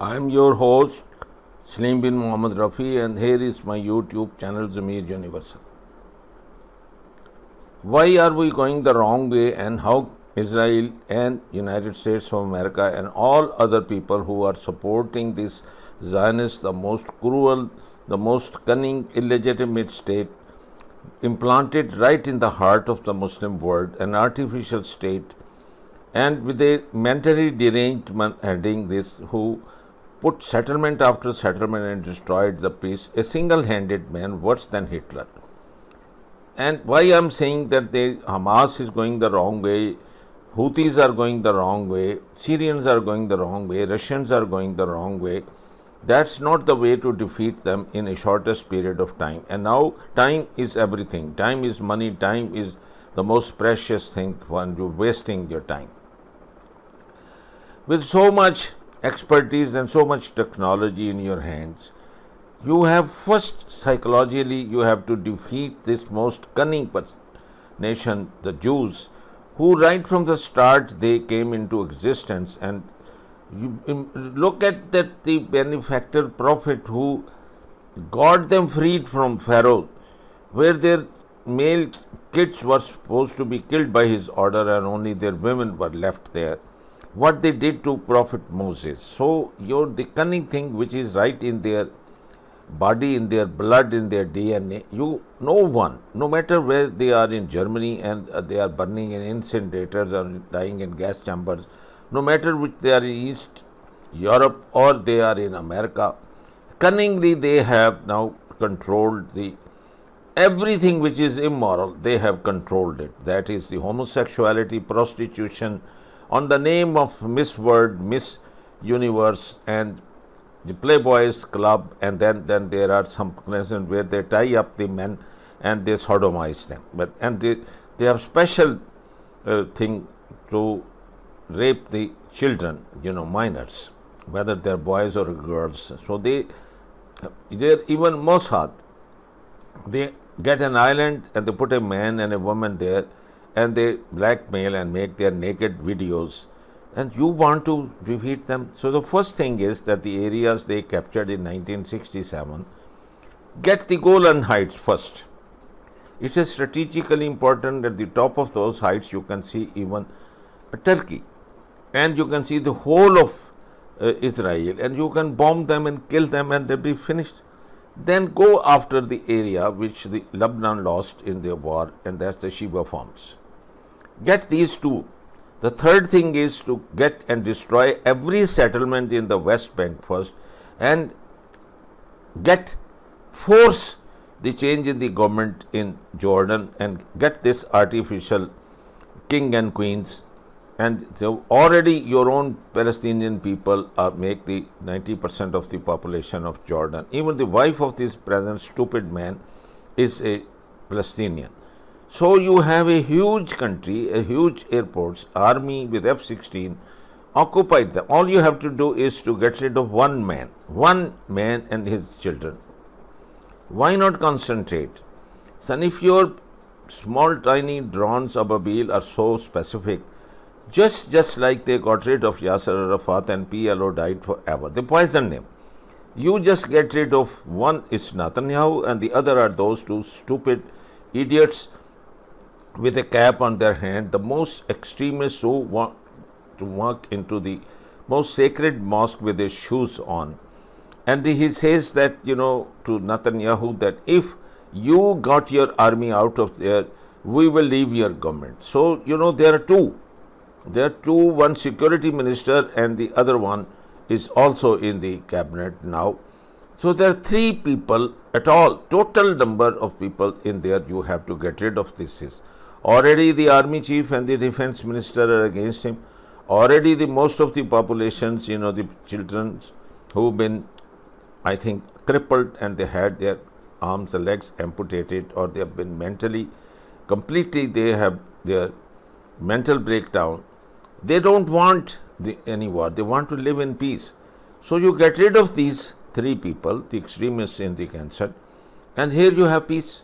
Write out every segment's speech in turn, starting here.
I am your host, Salim bin Mohammed Rafi, and here is my YouTube channel, Zamir Universal. Why are we going the wrong way, and how Israel and United States of America and all other people who are supporting this Zionist, the most cruel, the most cunning, illegitimate state, implanted right in the heart of the Muslim world, an artificial state, and with a mentally deranged man heading this, who put settlement after settlement and destroyed the peace, a single-handed man worse than Hitler. And why I am saying that Hamas is going the wrong way, Houthis are going the wrong way, Syrians are going the wrong way, Russians are going the wrong way. That's not the way to defeat them in a shortest period of time. And now time is everything. Time is money. Time is the most precious thing when you're wasting your time. With so much expertise and so much technology in your hands, you have first psychologically you have to defeat this most cunning nation, the Jews, who right from the start they came into existence. And you look at that the benefactor prophet who got them freed from Pharaoh, where their male kids were supposed to be killed by his order and only their women were left there. What they did to Prophet Moses. So the cunning thing which is right in their body, in their blood, in their DNA, no one, no matter where they are in Germany and they are burning in incinerators or dying in gas chambers, no matter which they are in East Europe or they are in America, cunningly they have now controlled everything which is immoral, they have controlled it. That is the homosexuality, prostitution, on the name of Miss World, Miss Universe, and the Playboys Club, and then there are some places where they tie up the men and they sodomize them. And they have special thing to rape the children, minors, whether they're boys or girls. So they're even Mossad. They get an island and they put a man and a woman there, and they blackmail and make their naked videos, and you want to defeat them. So the first thing is that the areas they captured in 1967, get the Golan Heights first. It is strategically important. At the top of those heights you can see even Turkey, and you can see the whole of Israel, and you can bomb them and kill them and they'll be finished. Then go after the area which the Lebanon lost in their war, and that's the Sheba farms. Get these two. The third thing is to get and destroy every settlement in the West Bank first, and force the change in the government in Jordan, and get this artificial king and queens. And so already your own Palestinian people make the 90% of the population of Jordan. Even the wife of this present stupid man is a Palestinian. So you have a huge country, a huge airports, army with F-16, occupied them. All you have to do is to get rid of one man and his children. Why not concentrate? So if your small tiny drones Ababil are so specific, just like they got rid of Yasser Arafat and PLO died forever, they poisoned him. You just get rid of one is Netanyahu and the other are those two stupid idiots with a cap on their hand, the most extremists who want to walk into the most sacred mosque with their shoes on. And he says that, to Netanyahu, that if you got your army out of there, we will leave your government. So, there are two. There are two, one security minister and the other one is also in the cabinet now. So there are three people at all, total number of people in there you have to get rid of this. Already the army chief and the defense minister are against him. Already the most of the populations, the children who've been, I think, crippled and they had their arms and legs amputated, or they have been mentally, completely they have their mental breakdown. They don't want any war. They want to live in peace. So you get rid of these three people, the extremists in the cancer, and here you have peace.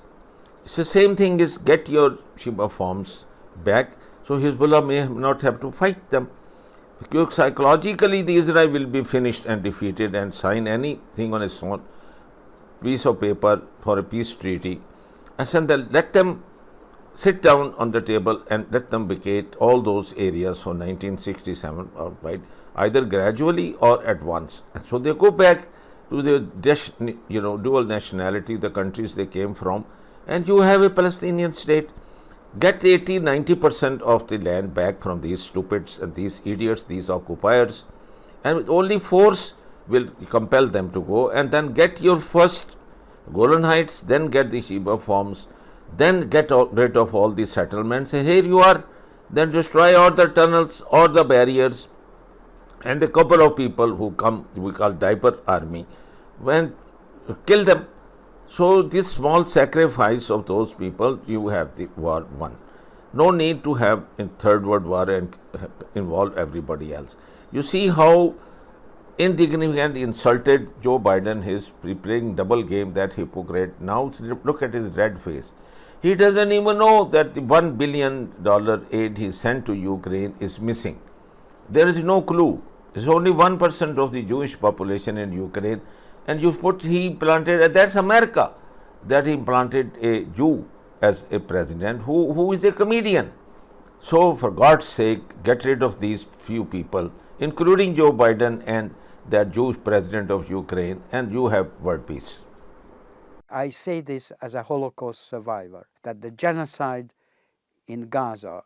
It's the same thing is get your Sheba farms back, so Hezbollah may not have to fight them. Because psychologically, the Israel will be finished and defeated and sign anything on its own piece of paper for a peace treaty. And then let them sit down on the table and let them vacate all those areas for 1967, right? Either gradually or at once. And so they go back to their dual nationality, the countries they came from, and you have a Palestinian state. Get 80-90% of the land back from these stupids and these idiots, these occupiers, and with only force will compel them to go, and then get your first Golan Heights, then get the Sheba forms, then get rid of all the settlements, and here you are, then destroy all the tunnels or the barriers, and a couple of people who come, we call diaper army, when kill them. So this small sacrifice of those people, you have the war won. No need to have a third world war and involve everybody else. You see how indignified, insulted Joe Biden is playing double game, that hypocrite. Now look at his red face. He doesn't even know that the $1 billion aid he sent to Ukraine is missing. There is no clue. It's only 1% of the Jewish population in Ukraine, and he planted, that's America, that he planted a Jew as a president who is a comedian. So for God's sake, get rid of these few people, including Joe Biden and that Jewish president of Ukraine, and you have world peace. I say this as a Holocaust survivor, that the genocide in Gaza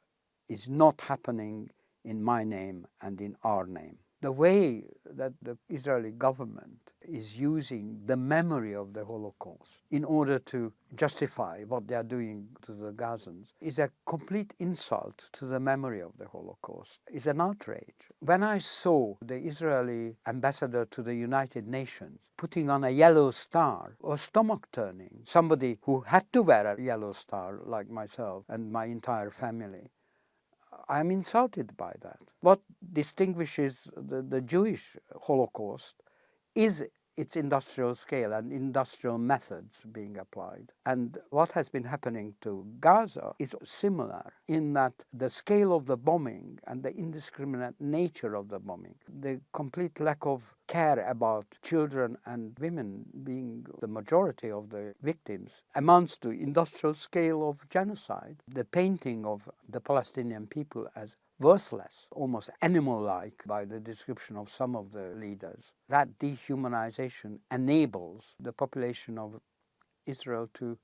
is not happening in my name and in our name. The way that the Israeli government is using the memory of the Holocaust in order to justify what they are doing to the Gazans is a complete insult to the memory of the Holocaust. It's an outrage. When I saw the Israeli ambassador to the United Nations putting on a yellow star, was stomach turning. Somebody who had to wear a yellow star, like myself and my entire family. I'm insulted by that. What distinguishes the Jewish Holocaust is its industrial scale and industrial methods being applied. And what has been happening to Gaza is similar in that the scale of the bombing and the indiscriminate nature of the bombing, the complete lack of care about children and women being the majority of the victims, amounts to industrial scale of genocide. The painting of the Palestinian people as worthless, almost animal-like by the description of some of the leaders. That dehumanization enables the population of Israel to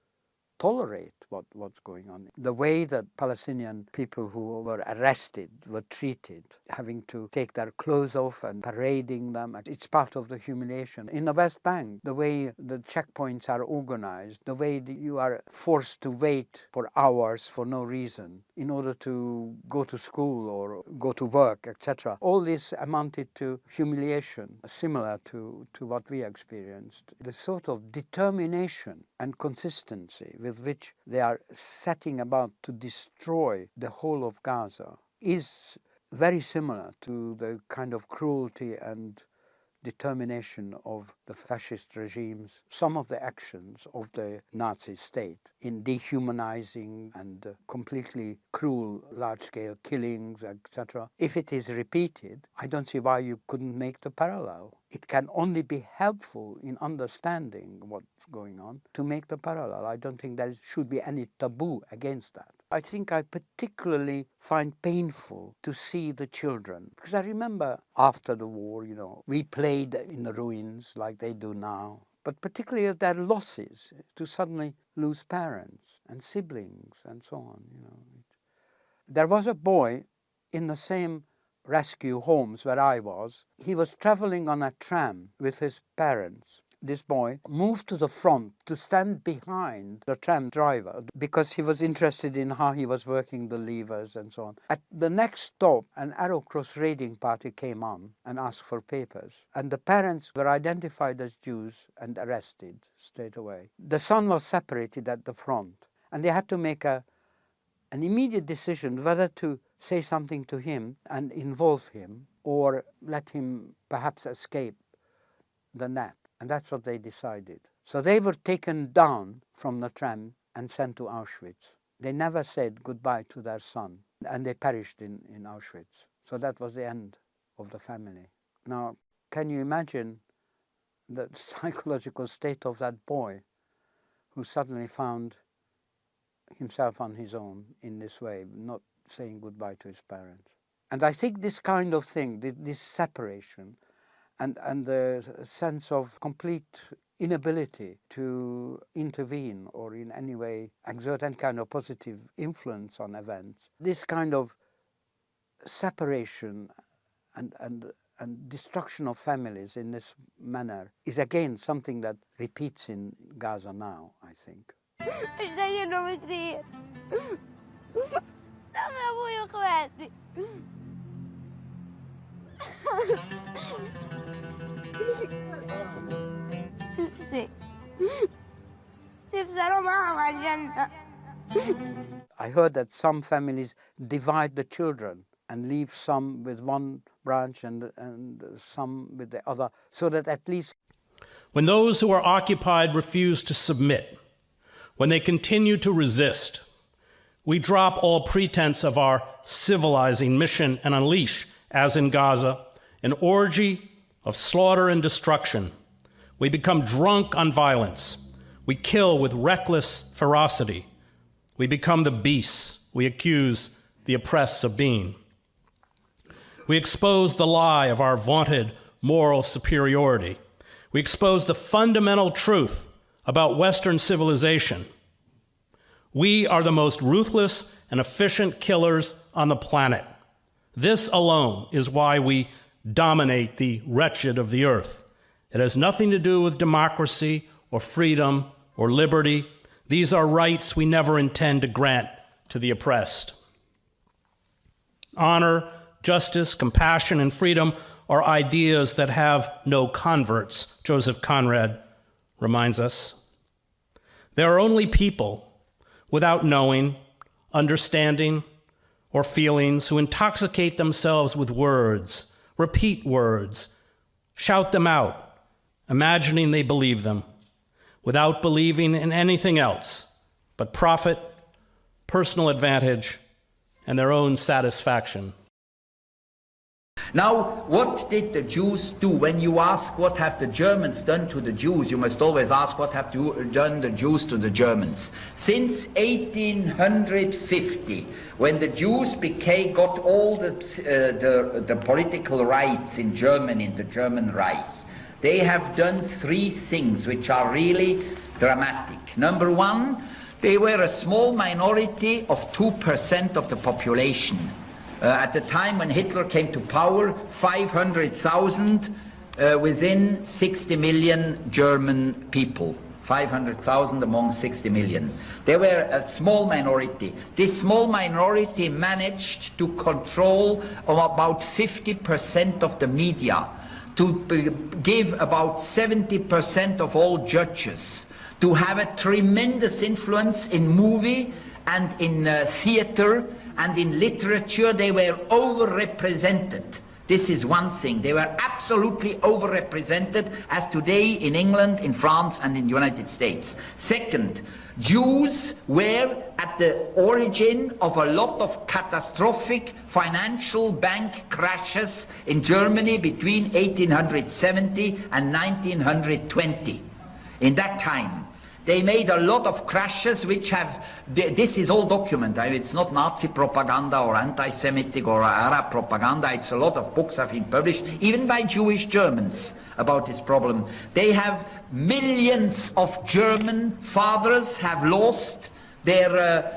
tolerate what's going on. The way that Palestinian people who were arrested were treated, having to take their clothes off and parading them, it's part of the humiliation. In the West Bank, the way the checkpoints are organized, the way that you are forced to wait for hours for no reason in order to go to school or go to work, etc. All this amounted to humiliation, similar to what we experienced. The sort of determination and consistency with which they are setting about to destroy the whole of Gaza is very similar to the kind of cruelty and determination of the fascist regimes, some of the actions of the Nazi state in dehumanizing and completely cruel large-scale killings, etc. If it is repeated, I don't see why you couldn't make the parallel. It can only be helpful in understanding what's going on to make the parallel. I don't think there should be any taboo against that. I think I particularly find painful to see the children, because I remember after the war, we played in the ruins like they do now, but particularly their losses, to suddenly lose parents and siblings and so on. There was a boy in the same rescue homes where I was. He was traveling on a tram with his parents. This boy moved to the front to stand behind the tram driver because he was interested in how he was working the levers and so on. At the next stop, an Arrow Cross raiding party came on and asked for papers. And the parents were identified as Jews and arrested straight away. The son was separated at the front, and they had to make an immediate decision whether to say something to him and involve him or let him perhaps escape the net. And that's what they decided. So they were taken down from the tram and sent to Auschwitz. They never said goodbye to their son, and they perished in Auschwitz. So that was the end of the family. Now, can you imagine the psychological state of that boy who suddenly found himself on his own in this way, not saying goodbye to his parents? And I think this kind of thing, this separation and the sense of complete inability to intervene or in any way exert any kind of positive influence on events, this kind of separation and destruction of families in this manner is again something that repeats in Gaza now, I think. I heard that some families divide the children and leave some with one branch and some with the other, so that at least... When those who are occupied refuse to submit, when they continue to resist, we drop all pretense of our civilizing mission and unleash, as in Gaza, an orgy of slaughter and destruction. We become drunk on violence. We kill with reckless ferocity. We become the beasts we accuse the oppressed of being. We expose the lie of our vaunted moral superiority. We expose the fundamental truth about Western civilization. We are the most ruthless and efficient killers on the planet. This alone is why we dominate the wretched of the earth. It has nothing to do with democracy or freedom or liberty. These are rights we never intend to grant to the oppressed. Honor, justice, compassion, and freedom are ideas that have no converts, Joseph Conrad reminds us. There are only people without knowing, understanding, or feelings who intoxicate themselves with words, repeat words, shout them out, imagining they believe them, without believing in anything else but profit, personal advantage, and their own satisfaction. Now, what did the Jews do? When you ask what have the Germans done to the Jews, you must always ask what have done the Jews to the Germans. Since 1850, when the Jews got all the political rights in Germany, in the German Reich, they have done three things which are really dramatic. Number one, they were a small minority of 2% of the population. At the time when Hitler came to power, 500,000 within 60 million German people. 500,000 among 60 million. They were a small minority. This small minority managed to control about 50% of the media, to give about 70% of all judges, to have a tremendous influence in movie and in theater and in literature. They were overrepresented. This is one thing. They were absolutely overrepresented, as today in England, in France, and in the United States. Second, Jews were at the origin of a lot of catastrophic financial bank crashes in Germany between 1870 and 1920. In that time, they made a lot of crashes which have, this is all documented. I mean, it's not Nazi propaganda or anti-Semitic or Arab propaganda. It's a lot of books have been published, even by Jewish Germans, about this problem. They have millions of German fathers have lost their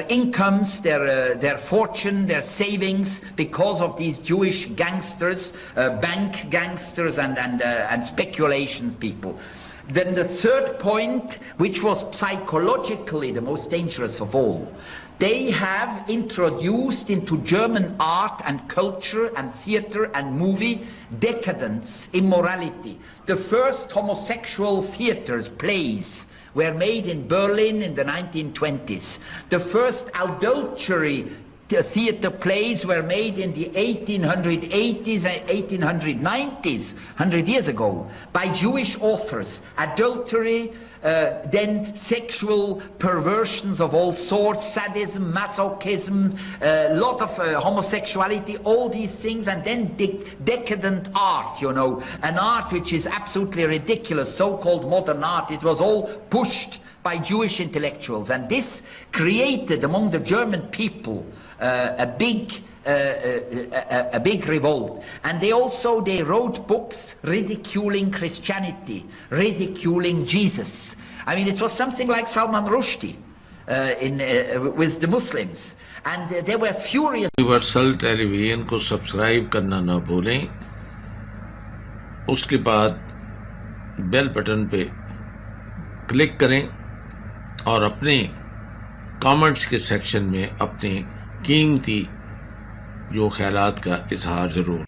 incomes, their fortune, their savings because of these Jewish gangsters, bank gangsters and speculations people. Then the third point, which was psychologically the most dangerous of all, they have introduced into German art and culture and theater and movie decadence, immorality. The first homosexual theaters, plays, were made in Berlin in the 1920s. The first adultery theater plays were made in the 1880s and 1890s, 100 years ago, by Jewish authors. Adultery, then sexual perversions of all sorts, sadism, masochism, a lot of homosexuality, all these things, and then decadent art, you know, an art which is absolutely ridiculous, so-called modern art. It was all pushed by Jewish intellectuals, and this created among the German people a big revolt. And they wrote books ridiculing Christianity, ridiculing Jesus. I mean, it was something like Salman Rushdie with the Muslims, and they were furious. Universal television को subscribe करना ना भूलें, उसके बाद bell button पे click करें और अपने कमेंट्स के सेक्शन में अपने कीमती जो ख्यालात का इजहार ज़रूर